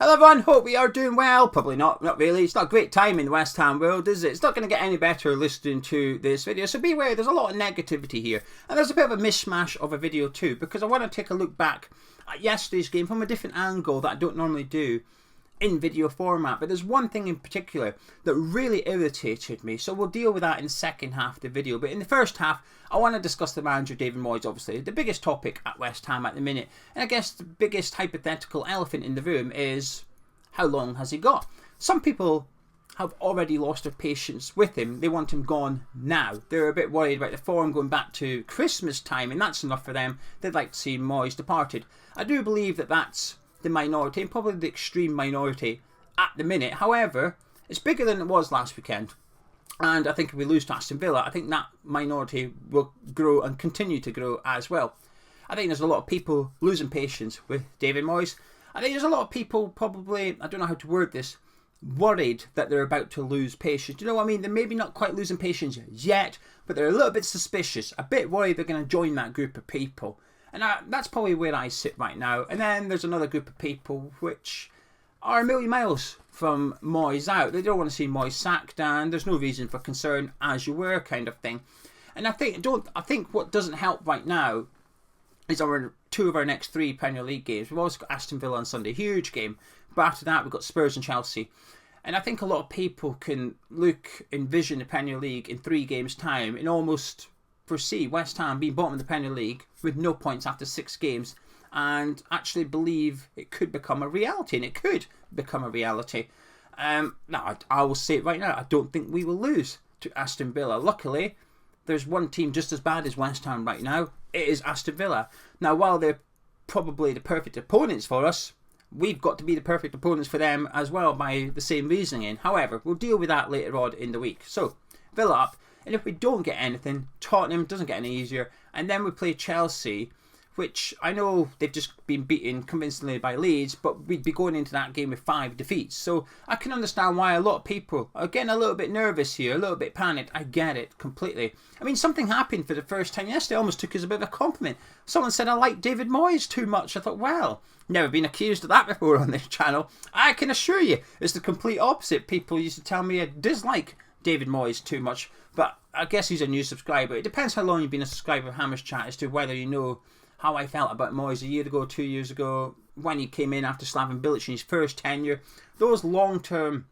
Hello everyone, hope we are doing well. Probably not really. It's not a great time in the West Ham world, is it? It's not going to get any better listening to this video, so beware, there's a lot of negativity here. And there's a bit of a mishmash of a video too, because I want to take a look back at yesterday's game from a different angle that I don't normally do in video format. But there's one thing in particular that really irritated me, so we'll deal with that in the second half of the video. But in the first half, I want to discuss the manager, David Moyes, obviously. The biggest topic at West Ham at the minute. And I guess the biggest hypothetical elephant in the room is, how long has he got? Some people have already lost their patience with him. They want him gone now. They're a bit worried about the form going back to Christmas time, and that's enough for them. They'd like to see Moyes departed. I do believe that that's the minority, and probably the extreme minority at the minute. However, it's bigger than it was last weekend. And I think if we lose to Aston Villa, I think that minority will grow and continue to grow as well. I think there's a lot of people losing patience with David Moyes. I think there's a lot of people probably, I don't know how to word this, worried that they're about to lose patience. You know what I mean? They're maybe not quite losing patience yet, but they're a little bit suspicious, a bit worried they're going to join that group of people. And that's probably where I sit right now. And then there's another group of people which are a million miles from Moyes out. They don't want to see Moyes sacked, and there's no reason for concern, as you were, kind of thing. And I think what doesn't help right now is two of our next three Premier League games. We've also got Aston Villa on Sunday, huge game. But after that, we've got Spurs and Chelsea. And I think a lot of people can envision the Premier League in 3 games' time and almost foresee West Ham being bottom of the Premier League with no points after 6 games, and actually believe it could become a reality, and it could become a reality. Now, I will say it right now, I don't think we will lose to Aston Villa. Luckily, there's one team just as bad as West Ham right now. It is Aston Villa. Now, while they're probably the perfect opponents for us, we've got to be the perfect opponents for them as well by the same reasoning. However, we'll deal with that later on in the week. So, Villa up. And if we don't get anything, Tottenham doesn't get any easier. And then we play Chelsea, which I know they've just been beaten convincingly by Leeds, but we'd be going into that game with 5 defeats. So I can understand why a lot of people are getting a little bit nervous here, a little bit panicked. I get it completely. I mean, something happened for the first time yesterday. I almost took as a bit of a compliment. Someone said I like David Moyes too much. I thought, well, never been accused of that before on this channel. I can assure you, it's the complete opposite. People used to tell me I dislike David Moyes too much, but I guess he's a new subscriber. It depends how long you've been a subscriber of Hammers Chat as to whether you know how I felt about Moyes a year ago, 2 years ago, when he came in after Slaven Bilic in his first tenure. Those long-term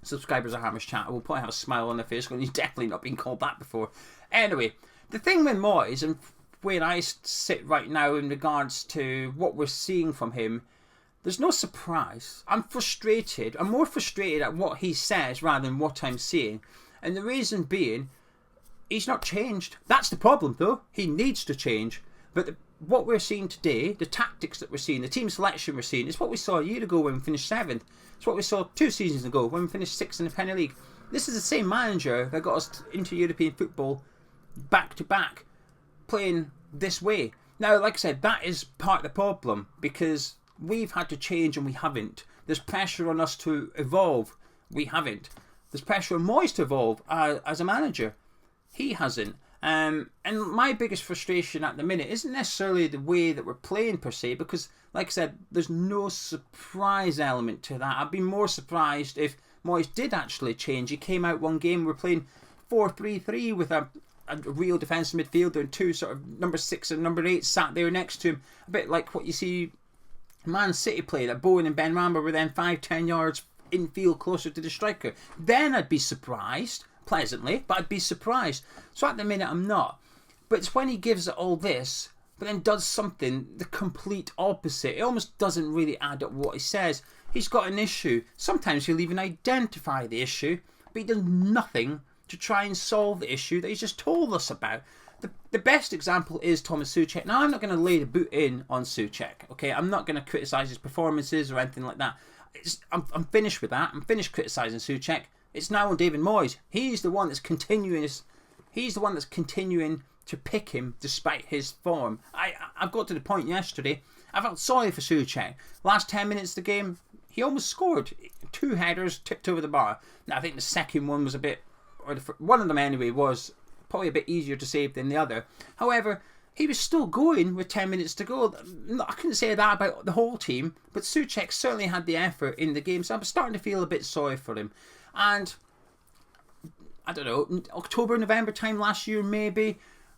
subscribers of Hammers Chat will probably have a smile on their face going, he's definitely not been called that before. Anyway, the thing with Moyes, and where I sit right now in regards to what we're seeing from him, there's no surprise. I'm frustrated. I'm more frustrated at what he says rather than what I'm seeing. And the reason being, he's not changed. That's the problem, though. He needs to change. But what we're seeing today, the tactics that we're seeing, the team selection we're seeing, is what we saw a year ago when we finished 7th. It's what we saw 2 seasons ago when we finished 6th in the Premier League. This is the same manager that got us into European football back to back, playing this way. Now, like I said, that is part of the problem, because we've had to change and we haven't. There's pressure on us to evolve. We haven't. There's pressure on Moyes to evolve as a manager. He hasn't. And my biggest frustration at the minute isn't necessarily the way that we're playing per se, because, like I said, there's no surprise element to that. I'd be more surprised if Moyes did actually change. He came out one game, we're playing 4-3-3 with a real defensive midfielder and 2 sort of number 6 and number 8 sat there next to him. A bit like what you see Man City play, that Bowen and Ben Ramba were then 5-10 yards infield closer to the striker. Then I'd be surprised, pleasantly, but I'd be surprised. So at the minute I'm not. But it's when he gives it all this, but then does something the complete opposite. It almost doesn't really add up what he says. He's got an issue. Sometimes he'll even identify the issue, but he does nothing to try and solve the issue that he's just told us about. The best example is Thomas Souček. Now, I'm not going to lay the boot in on Souček, okay? I'm not going to criticise his performances or anything like that. I'm finished with that. I'm finished criticising Souček. It's now on David Moyes. He's the one that's continuing. He's the one that's continuing to pick him despite his form. I've got to the point yesterday. I felt sorry for Souček. Last 10 minutes of the game, he almost scored. 2 headers tipped over the bar. Now, I think the second one was a bit, or one of them anyway, was probably a bit easier to save than the other. However, he was still going with 10 minutes to go. I couldn't say that about the whole team, but Souček certainly had the effort in the game, so I was starting to feel a bit sorry for him. And I don't know, October, November time last year maybe,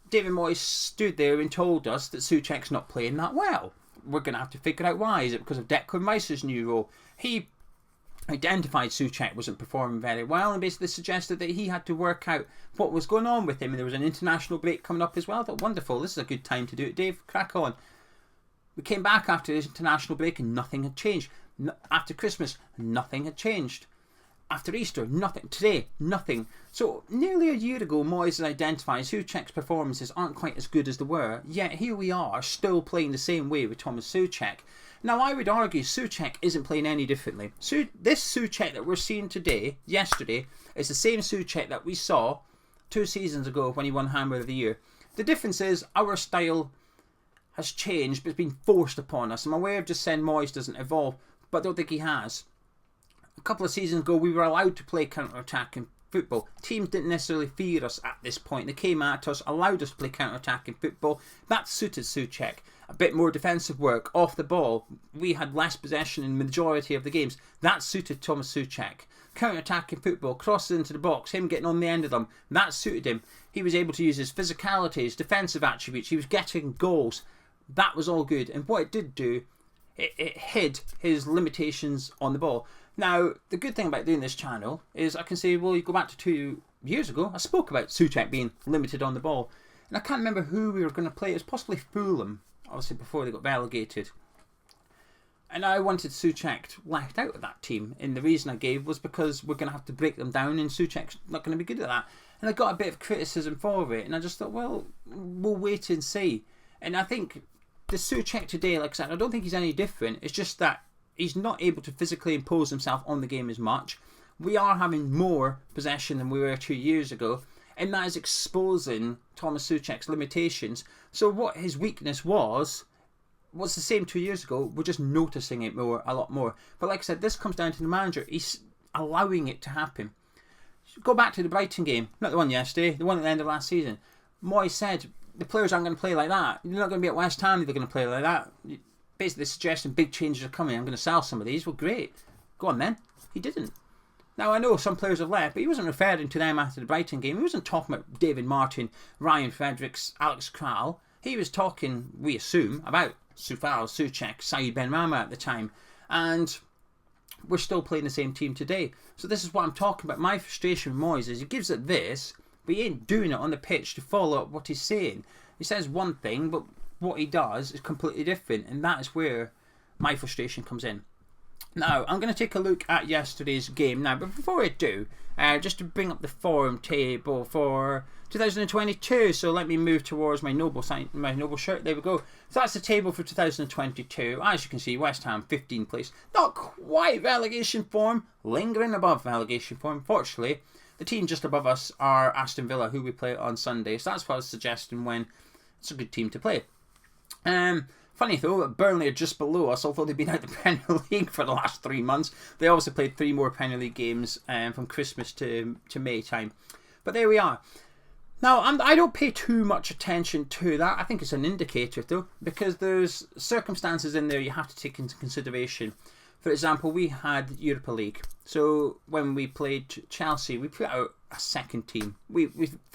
David Moyes stood there and told us that Souček's not playing that well. We're going to have to figure out why. Is it because of Declan Rice's new role? He identified Souček wasn't performing very well and basically suggested that he had to work out what was going on with him. And there was an international break coming up as well. I thought, wonderful, this is a good time to do it, Dave. Crack on. We came back after this international break and nothing had changed. After Christmas, nothing had changed. After Easter, nothing. Today, nothing. So, nearly a year ago, Moyes identified Souček's performances aren't quite as good as they were, yet here we are, still playing the same way with Thomas Souček. Now, I would argue Souček isn't playing any differently. This Souček that we're seeing today, yesterday, is the same Souček that we saw 2 seasons ago when he won Hammer of the Year. The difference is our style has changed, but it's been forced upon us. I'm aware of just saying Moyes doesn't evolve, but I don't think he has. A couple of seasons ago, we were allowed to play counter-attacking football. Teams didn't necessarily fear us at this point. They came at us, allowed us to play counter-attacking football. That suited Souček. A bit more defensive work, off the ball. We had less possession in the majority of the games. That suited Thomas Souček. Counter-attacking football, crosses into the box, him getting on the end of them. That suited him. He was able to use his physicality, his defensive attributes. He was getting goals. That was all good. And what it did do, it hid his limitations on the ball. Now, the good thing about doing this channel is I can say, well, you go back to 2 years ago, I spoke about Souček being limited on the ball. And I can't remember who we were going to play. It was possibly Fulham, obviously before they got relegated. And I wanted Souček left out of that team. And the reason I gave was because we're going to have to break them down and Souček's not going to be good at that. And I got a bit of criticism for it. And I just thought, well, we'll wait and see. And I think the Souček today, like I said, I don't think he's any different. It's just that he's not able to physically impose himself on the game as much. We are having more possession than we were 2 years ago, and that is exposing Thomas Souček's limitations. So what his weakness was the same 2 years ago. We're just noticing it a lot more. But like I said, this comes down to the manager. He's allowing it to happen. Go back to the Brighton game, not the one yesterday, the one at the end of last season. Moyes said the players aren't going to play like that. They're not going to be at West Ham. They're going to play like that. Basically suggesting big changes are coming. I'm going to sell some of these. Well, great. Go on then. He didn't. Now, I know some players have left, but he wasn't referring to them after the Brighton game. He wasn't talking about David Martin, Ryan Fredericks, Alex Kral. He was talking, we assume, about Souček, Saïd Benrahma at the time. And we're still playing the same team today. So this is what I'm talking about. My frustration with Moyes is he gives it this, but he ain't doing it on the pitch to follow up what he's saying. He says one thing, but what he does is completely different, and that is where my frustration comes in. Now, I'm going to take a look at yesterday's game now, but before I do, just to bring up the form table for 2022. So let me move towards my noble shirt. There we go. So that's the table for 2022. As you can see, West Ham 15th place, not quite relegation form, lingering above relegation form. Fortunately, the team just above us are Aston Villa, who we play on Sunday. So that's what I was suggesting when it's a good team to play. Funny though, Burnley are just below us, although they've been out of the Premier League for the last 3 months. They obviously played 3 more Premier League games from Christmas to May time. But there we are. Now, I don't pay too much attention to that. I think it's an indicator though, because there's circumstances in there you have to take into consideration. For example, we had Europa League. So when we played Chelsea, we put out a second team. We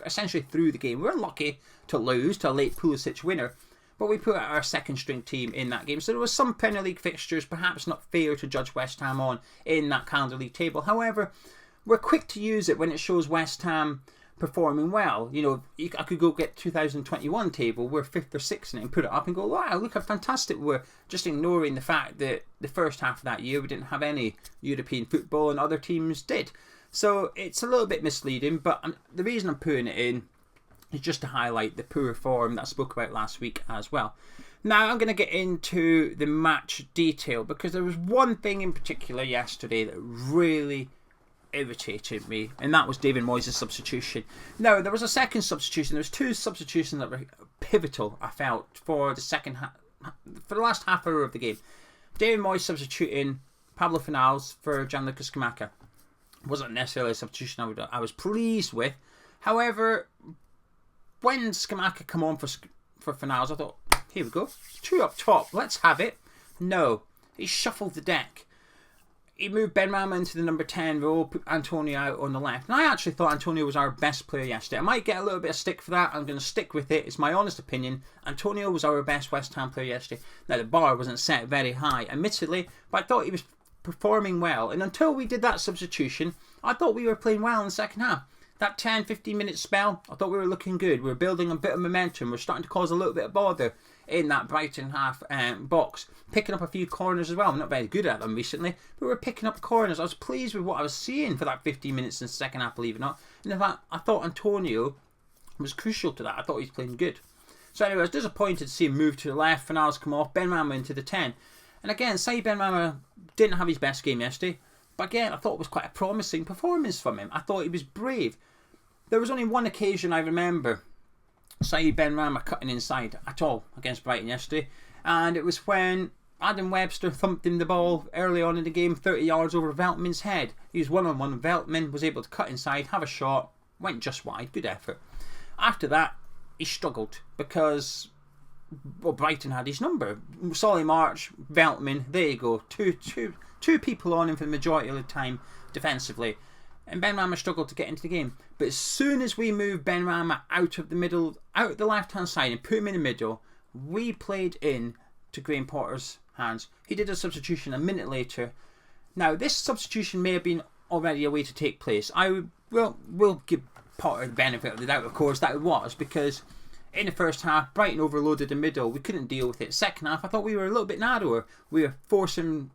essentially threw the game. We were lucky to lose to a late Pulisic winner, but we put out our second string team in that game. So there was some Premier League fixtures, perhaps not fair to judge West Ham on in that calendar league table. However, we're quick to use it when it shows West Ham performing well. You know, I could go get 2021 table, we're 5th or 6th in it and put it up and go, wow, look how fantastic we were, just ignoring the fact that the first half of that year we didn't have any European football and other teams did. So it's a little bit misleading, but the reason I'm putting it in is just to highlight the poor form that I spoke about last week as well. Now I'm going to get into the match detail, because there was one thing in particular yesterday that really irritated me, and that was David Moyes' substitution. Now, there was a second substitution. There was 2 substitutions that were pivotal, I felt, for the second for the last half hour of the game. David Moyes substituting Pablo Fornals for Gianluca Scamacca wasn't necessarily a substitution I was pleased with. However, when Scamacca come on for for Fornals. I thought, here we go, 2 up top, let's have it. No, he shuffled the deck. He moved Benrahma into the number 10 role, put Antonio out on the left. And I actually thought Antonio was our best player yesterday. I might get a little bit of stick for that. I'm going to stick with it. It's my honest opinion. Antonio was our best West Ham player yesterday. Now, the bar wasn't set very high, admittedly, but I thought he was performing well. And until we did that substitution, I thought we were playing well in the second half. That 10-15 minute spell, I thought we were looking good. We were building a bit of momentum. We're starting to cause a little bit of bother in that Brighton half box. Picking up a few corners as well. I'm not very good at them recently, but we're picking up corners. I was pleased with what I was seeing for that 15 minutes in the second half, believe it or not. And in fact, I thought Antonio was crucial to that. I thought he was playing good. So anyway, I was disappointed to see him move to the left. Fornals come off. Benrahma into the 10. And again, Saïd Benrahma didn't have his best game yesterday. But again, I thought it was quite a promising performance from him. I thought he was brave. There was only one occasion I remember Saïd Benrahma cutting inside at all against Brighton yesterday, and it was when Adam Webster thumped him the ball early on in the game 30 yards over Veltman's head. He was one-on-one. Veltman was able to cut inside, have a shot, went just wide, good effort. After that, he struggled because, well, Brighton had his number. Solly March, Veltman, there you go, two people on him for the majority of the time defensively. And Benrahma struggled to get into the game. But as soon as we moved Benrahma out of the middle, out of the left-hand side and put him in the middle, we played in to Graham Potter's hands. He did a substitution a minute later. Now, this substitution may have been already a way to take place. I will give Potter the benefit of the doubt, of course, that it was, because in the first half, Brighton overloaded the middle. We couldn't deal with it. Second half, I thought we were a little bit narrower. We were forcing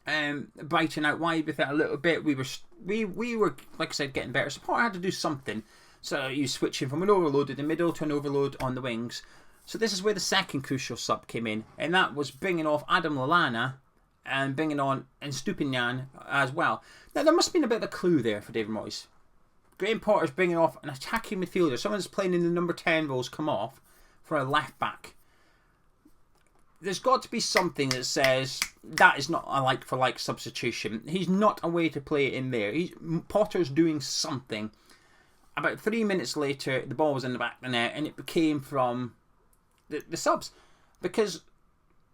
Brighton out wide with it a little bit. We were, like I said, getting better. So Potter had to do something. So you switching from an overload in the middle to an overload on the wings. So this is where the second crucial sub came in, and that was bringing off Adam Lallana and bringing on Stupinian as well. Now there must have been a bit of a clue there for David Moyes. Graham Potter's bringing off an attacking midfielder. Someone's playing in the number 10 roles come off for a left back. There's got to be something that says that is not a like-for-like substitution. He's not a way to play it in there. Potter's doing something. About 3 minutes later, the ball was in the back of the net, and it became from the subs. Because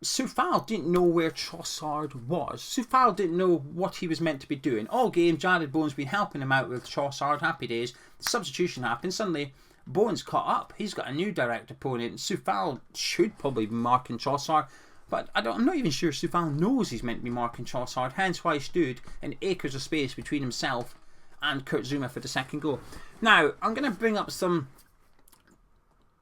Soufal didn't know where Trossard was. Soufal didn't know what he was meant to be doing. All game, Jared Bowen's been helping him out with Trossard. Happy days. The substitution happened. Suddenly, Bowen's caught up. He's got a new direct opponent. Soufal should probably be marking Trossard, but I'm not even sure Soufal knows he's meant to be marking Trossard, hence why he stood in acres of space between himself and Kurt Zouma for the second goal. Now, I'm going to bring up some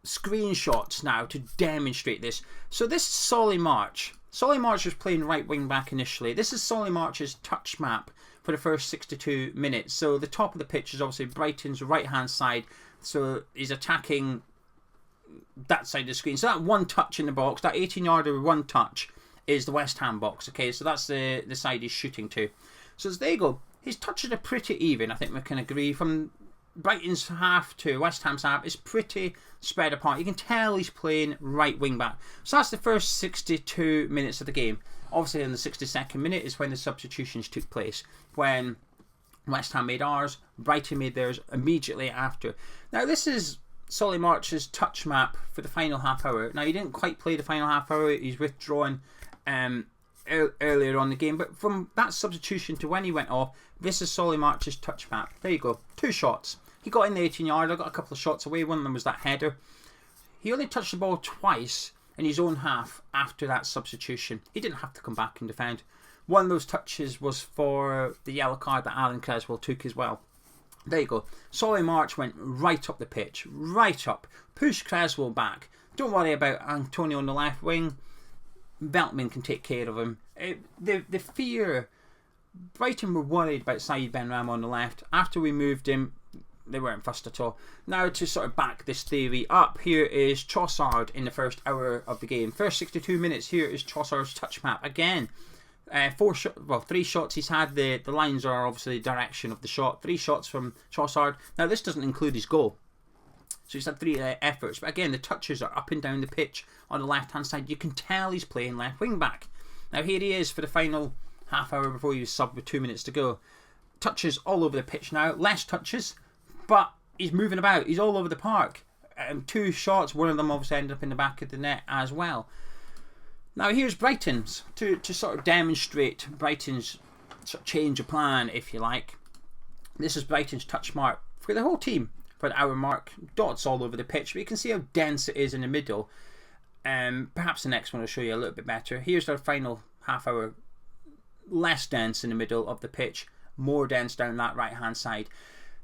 screenshots now to demonstrate this. So this is Solly March. Solly March was playing right wing back initially. This is Solly March's touch map for the first 62 minutes. So the top of the pitch is obviously Brighton's right hand side. So he's attacking that side of the screen. So that one touch in the box, that 18-yarder one touch, is the West Ham box. Okay, so that's the side he's shooting to. So there you go. His touches are pretty even. I think we can agree. From Brighton's half to West Ham's half, it's pretty spread apart. You can tell he's playing right wing back. So that's the first 62 minutes of the game. Obviously, in the 62nd minute is when the substitutions took place. When West Ham made ours, Brighton made theirs immediately after. Now, this is Solly March's touch map for the final half hour. Now, he didn't quite play the final half hour. He's withdrawn earlier on the game. But from that substitution to when he went off, this is Solly March's touch map. There you go. 2 shots. He got in the 18-yard. I got a couple of shots away. One of them was that header. He only touched the ball twice in his own half after that substitution. He didn't have to come back and defend. One of those touches was for the yellow card that Alan Creswell took as well. There you go. Solly March went right up the pitch. Right up. Pushed Creswell back. Don't worry about Antonio on the left wing. Veltman can take care of him. The fear... Brighton were worried about Saïd Benrahma on the left. After we moved him, they weren't fussed at all. Now, to sort of back this theory up, here is Trossard in the first hour of the game. First 62 minutes, here is Trossard's touch map. Again, 3 shots he's had. The lines are obviously the direction of the shot. 3 shots from Trossard. Now, this doesn't include his goal. So he's had 3 efforts. But again, the touches are up and down the pitch on the left-hand side. You can tell he's playing left wing-back. Now, here he is for the final half hour before he was subbed with 2 minutes to go. Touches all over the pitch now. Less touches, but he's moving about. He's all over the park. 2 shots, one of them obviously ended up in the back of the net as well. Now here's Brighton's, to sort of demonstrate Brighton's sort of change of plan, if you like. This is Brighton's touch mark for the whole team, for the hour mark, dots all over the pitch, but you can see how dense it is in the middle. Perhaps the next one will show you a little bit better. Here's our final half hour, less dense in the middle of the pitch, more dense down that right hand side.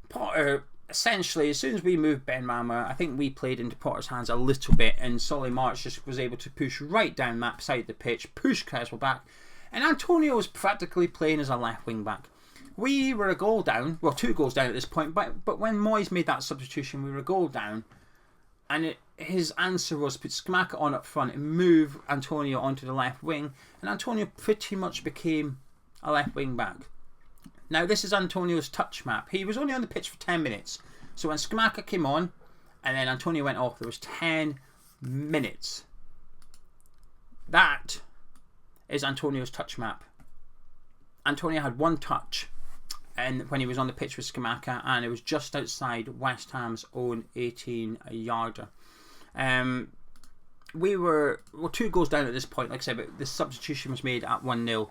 Potter, essentially, as soon as we moved Ben Rama, I think we played into Potter's hands a little bit, and Solly March just was able to push right down that side of the pitch, push Creswell back, and Antonio was practically playing as a left wing back. We were a goal down, well 2 goals down at this point, but when Moyes made that substitution, we were a goal down, and his answer was put Scamacca on up front and move Antonio onto the left wing, and Antonio pretty much became a left wing back. Now this is Antonio's touch map. He was only on the pitch for 10 minutes. So when Scamacca came on and then Antonio went off, there was 10 minutes. That is Antonio's touch map. Antonio had 1 touch and when he was on the pitch with Scamacca, and it was just outside West Ham's own 18-yarder. We were 2 goals down at this point, like I said, but the substitution was made at 1-0.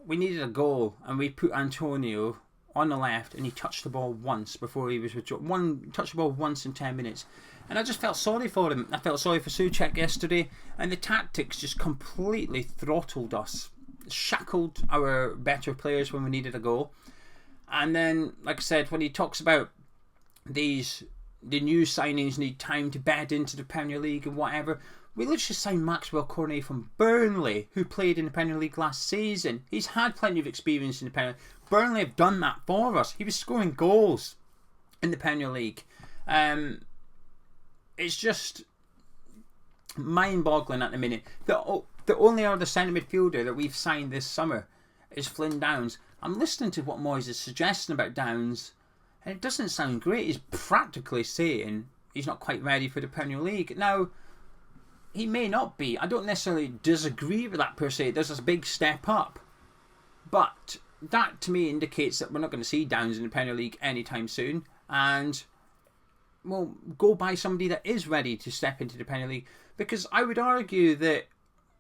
We needed a goal, and we put Antonio on the left, and he touched the ball once before he was withdrawn. Touched the ball once in 10 minutes, and I just felt sorry for him. I felt sorry for Souček yesterday, and the tactics just completely throttled us, shackled our better players when we needed a goal. And then, like I said, when he talks about the new signings need time to bed into the Premier League and whatever, we literally signed Maxwell Cornet from Burnley, who played in the Premier League last season. He's had plenty of experience in the Premier League. Burnley have done that for us. He was scoring goals in the Premier League. It's just mind-boggling at the minute. The only other centre midfielder that we've signed this summer is Flynn Downs. I'm listening to what Moyes is suggesting about Downs, and it doesn't sound great. He's practically saying he's not quite ready for the Premier League. Now, he may not be. I don't necessarily disagree with that per se. There's this big step up. But that to me indicates that we're not going to see Downs in the Premier League anytime soon. And we'll go buy somebody that is ready to step into the Premier League. Because I would argue that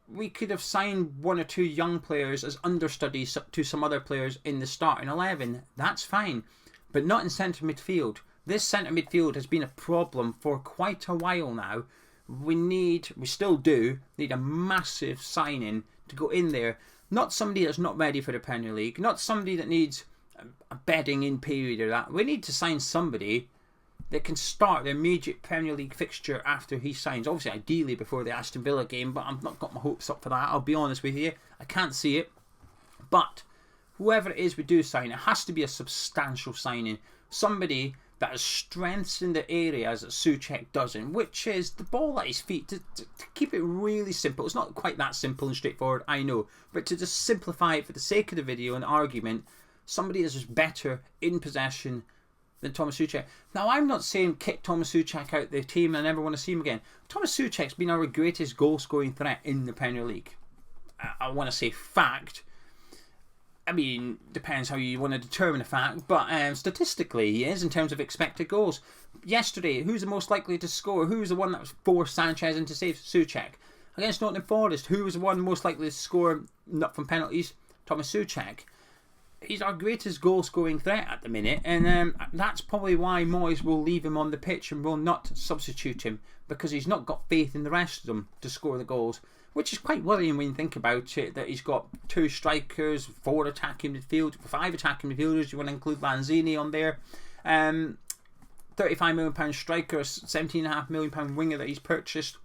we could have signed 1 or 2 young players as understudies to some other players in the starting 11. That's fine. But not in centre midfield. This centre midfield has been a problem for quite a while now. We still do need a massive signing to go in there. Not somebody that's not ready for the Premier League. Not somebody that needs a bedding in period or that. We need to sign somebody that can start the immediate Premier League fixture after he signs. Obviously, ideally before the Aston Villa game, but I've not got my hopes up for that. I'll be honest with you. I can't see it. But whoever it is we do sign, it has to be a substantial signing. Somebody that has strengths in the areas that Souček doesn't, which is the ball at his feet. To keep it really simple, it's not quite that simple and straightforward, I know, but to just simplify it for the sake of the video and argument, somebody that's just better in possession than Thomas Souček. Now, I'm not saying kick Thomas Souček out the team and I never want to see him again. Thomas Souček's been our greatest goal-scoring threat in the Premier League. I want to say fact. I mean, depends how you want to determine a fact, but statistically he is in terms of expected goals. Yesterday, who's the most likely to score? Who's the one that forced Sanchez into saves? Souček. Against Nottingham Forest, who was the one most likely to score not from penalties? Thomas Souček. He's our greatest goal-scoring threat at the minute, and that's probably why Moyes will leave him on the pitch and will not substitute him, because he's not got faith in the rest of them to score the goals. Which is quite worrying when you think about it, that he's got 2 strikers, 4 attacking midfield, 5 attacking midfielders. You want to include Lanzini on there. £35 million striker, £17.5 million winger that he's purchased.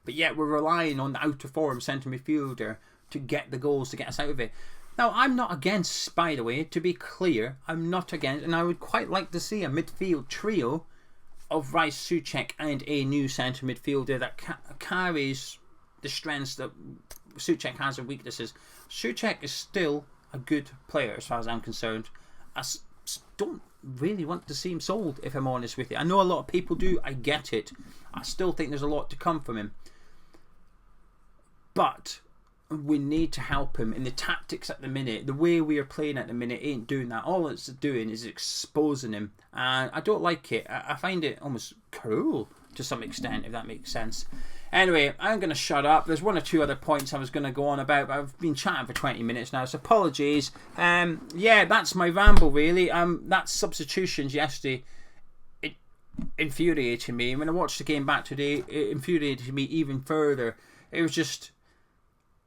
But yet we're relying on the out-of-form centre midfielder to get the goals, to get us out of it. Now, I'm not against, by the way, to be clear, I'm not against, and I would quite like to see a midfield trio of Rice, Souček and a new centre midfielder that carries the strengths that Souček has and weaknesses. Souček is still a good player as far as I'm concerned. I don't really want to see him sold, if I'm honest with you. I know a lot of people do, I get it. I still think there's a lot to come from him. But we need to help him. And the tactics at the minute, the way we are playing at the minute, ain't doing that. All it's doing is exposing him, and I don't like it. I find it almost cruel to some extent, if that makes sense. Anyway, I'm going to shut up. There's one or two other points I was going to go on about, but I've been chatting for 20 minutes now, so apologies. Yeah, that's my ramble, really. That substitutions yesterday, it infuriated me. And when I watched the game back today, it infuriated me even further. It was just...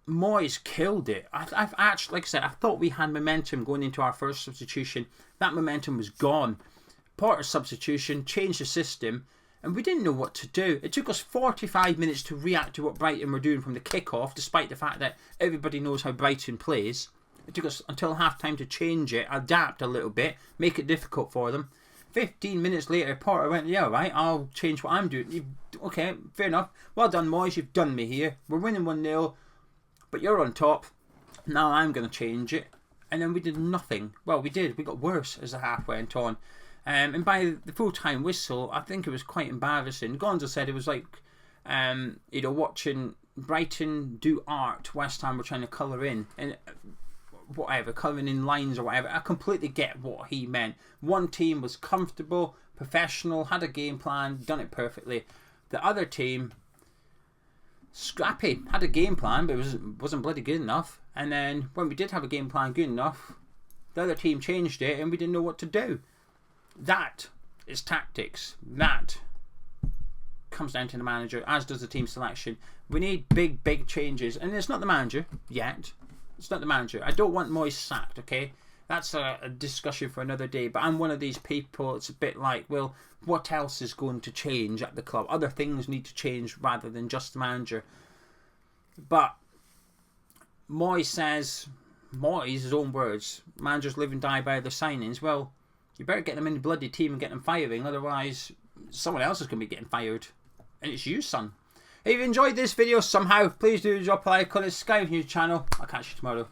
Moyes killed it. I've actually, like I said, I thought we had momentum going into our first substitution. That momentum was gone. Porter's substitution changed the system, and we didn't know what to do. It took us 45 minutes to react to what Brighton were doing from the kickoff, despite the fact that everybody knows how Brighton plays. It took us until half-time to change it, adapt a little bit, make it difficult for them. 15 minutes later, Porter went, yeah, right, I'll change what I'm doing. Okay, fair enough. Well done, Moyes, you've done me here. We're winning 1-0, but you're on top. Now I'm going to change it. And then we did nothing. Well, we did. We got worse as the half went on. And by the full-time whistle, I think it was quite embarrassing. Gonza said it was like, watching Brighton do art. West Ham were trying to colour in. And whatever, colouring in lines or whatever. I completely get what he meant. One team was comfortable, professional, had a game plan, done it perfectly. The other team, scrappy, had a game plan, but it wasn't bloody good enough. And then when we did have a game plan good enough, the other team changed it and we didn't know what to do. That is tactics. That comes down to the manager, as does the team selection. We need big changes, and it's not the manager yet. It's not the manager. I don't want Moyes sacked, okay? That's a discussion for another day, but I'm one of these people. It's a bit like, well, what else is going to change at the club? Other things need to change rather than just the manager. But Moyes says, his own words, managers live and die by their signings. Well, you better get them in the bloody team and get them firing, otherwise someone else is going to be getting fired. And it's you, son. If you enjoyed this video somehow, please do drop a like on the Sky News channel. I'll catch you tomorrow.